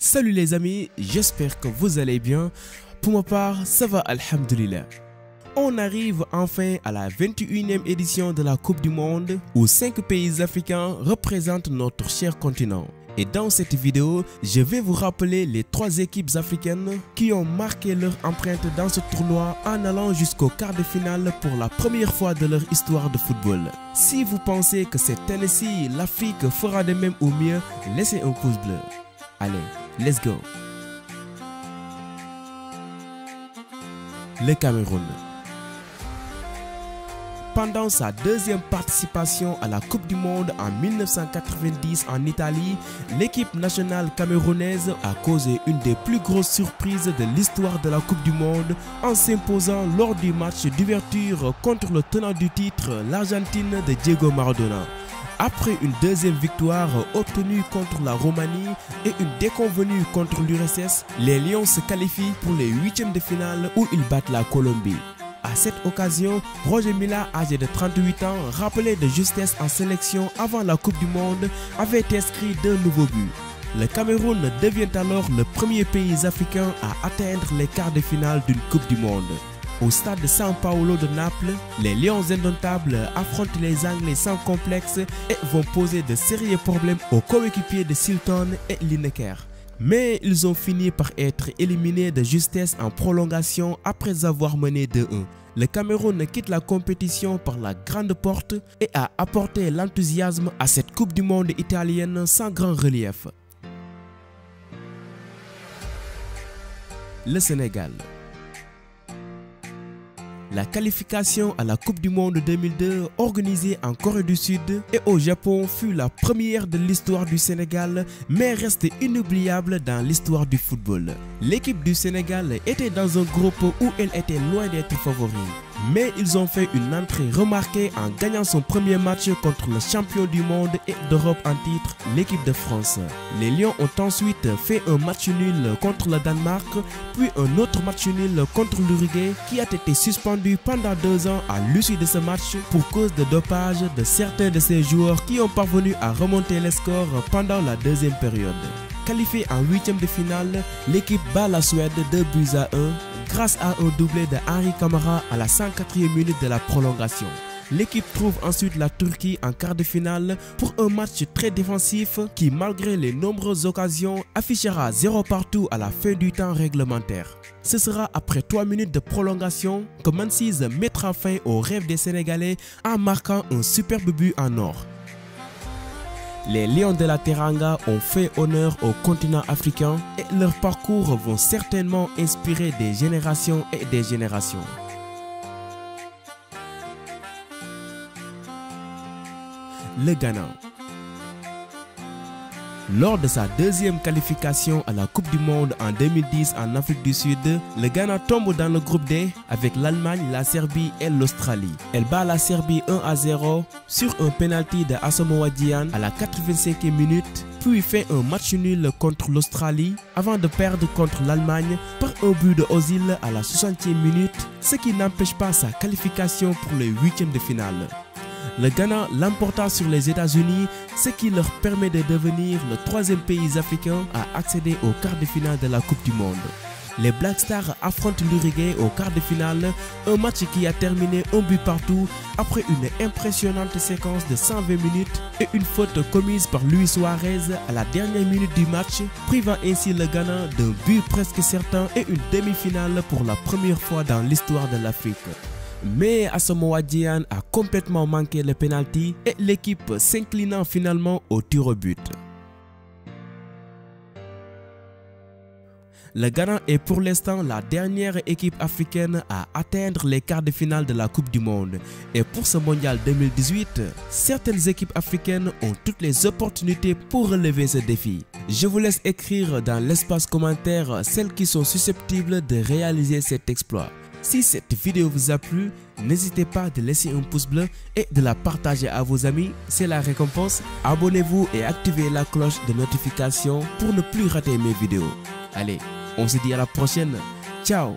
Salut les amis, j'espère que vous allez bien. Pour ma part, ça va alhamdoulilah. On arrive enfin à la 21e édition de la Coupe du Monde où 5 pays africains représentent notre cher continent. Et dans cette vidéo, je vais vous rappeler les 3 équipes africaines qui ont marqué leur empreinte dans ce tournoi en allant jusqu'au quart de finale pour la première fois de leur histoire de football. Si vous pensez que cette année-ci, l'Afrique fera de même ou mieux, laissez un pouce bleu. Allez, let's go. Le Cameroun. Pendant sa deuxième participation à la Coupe du Monde en 1990 en Italie, l'équipe nationale camerounaise a causé une des plus grosses surprises de l'histoire de la Coupe du Monde en s'imposant lors du match d'ouverture contre le tenant du titre, l'Argentine de Diego Maradona. Après une deuxième victoire obtenue contre la Roumanie et une déconvenue contre l'URSS, les Lions se qualifient pour les 8e de finale où ils battent la Colombie. À cette occasion, Roger Milla, âgé de 38 ans, rappelé de justesse en sélection avant la Coupe du Monde, avait inscrit 2 nouveaux buts. Le Cameroun devient alors le premier pays africain à atteindre les quarts de finale d'une Coupe du Monde. Au stade de São Paulo de Naples, les Lions indomptables affrontent les Anglais sans complexe et vont poser de sérieux problèmes aux coéquipiers de Silton et Lineker. Mais ils ont fini par être éliminés de justesse en prolongation après avoir mené 2-1. Le Cameroun quitte la compétition par la grande porte et a apporté l'enthousiasme à cette Coupe du Monde italienne sans grand relief. Le Sénégal. La qualification à la Coupe du Monde 2002 organisée en Corée du Sud et au Japon fut la première de l'histoire du Sénégal mais reste inoubliable dans l'histoire du football. L'équipe du Sénégal était dans un groupe où elle était loin d'être favori. Mais ils ont fait une entrée remarquée en gagnant son premier match contre le champion du monde et d'Europe en titre, l'équipe de France. Les Lions ont ensuite fait un match nul contre le Danemark, puis un autre match nul contre l'Uruguay qui a été suspendu pendant 2 ans à l'issue de ce match pour cause de dopage de certains de ces joueurs qui ont parvenu à remonter les scores pendant la deuxième période. Qualifiée en 8e de finale, l'équipe bat la Suède 2-1 grâce à un doublé de Henri Camara à la 104e minute de la prolongation. L'équipe trouve ensuite la Turquie en quart de finale pour un match très défensif qui, malgré les nombreuses occasions, affichera 0 partout à la fin du temps réglementaire. Ce sera après 3 minutes de prolongation que Mansys mettra fin au rêve des Sénégalais en marquant un superbe but en or. Les Lions de la Teranga ont fait honneur au continent africain et leurs parcours vont certainement inspirer des générations et des générations. Le Ghana. Lors de sa deuxième qualification à la Coupe du Monde en 2010 en Afrique du Sud, le Ghana tombe dans le groupe D avec l'Allemagne, la Serbie et l'Australie. Elle bat la Serbie 1-0 sur un penalty de Asamoah Gyan à la 85e minute, puis fait un match nul contre l'Australie avant de perdre contre l'Allemagne par un but de Ozil à la 60e minute, ce qui n'empêche pas sa qualification pour les 8e de finale. Le Ghana l'emporta sur les États-Unis, ce qui leur permet de devenir le 3e pays africain à accéder au quart de finale de la Coupe du Monde. Les Black Stars affrontent l'Uruguay au quart de finale, un match qui a terminé 1 but partout après une impressionnante séquence de 120 minutes et une faute commise par Luis Suarez à la dernière minute du match, privant ainsi le Ghana d'un but presque certain et une demi-finale pour la première fois dans l'histoire de l'Afrique. Mais Asamoah Gyan a complètement manqué le penalty et l'équipe s'inclinant finalement au tir au but. Le Ghana est pour l'instant la dernière équipe africaine à atteindre les quarts de finale de la Coupe du Monde. Et pour ce mondial 2018, certaines équipes africaines ont toutes les opportunités pour relever ce défi. Je vous laisse écrire dans l'espace commentaire celles qui sont susceptibles de réaliser cet exploit. Si cette vidéo vous a plu, n'hésitez pas de laisser un pouce bleu et de la partager à vos amis, c'est la récompense. Abonnez-vous et activez la cloche de notification pour ne plus rater mes vidéos. Allez, on se dit à la prochaine. Ciao!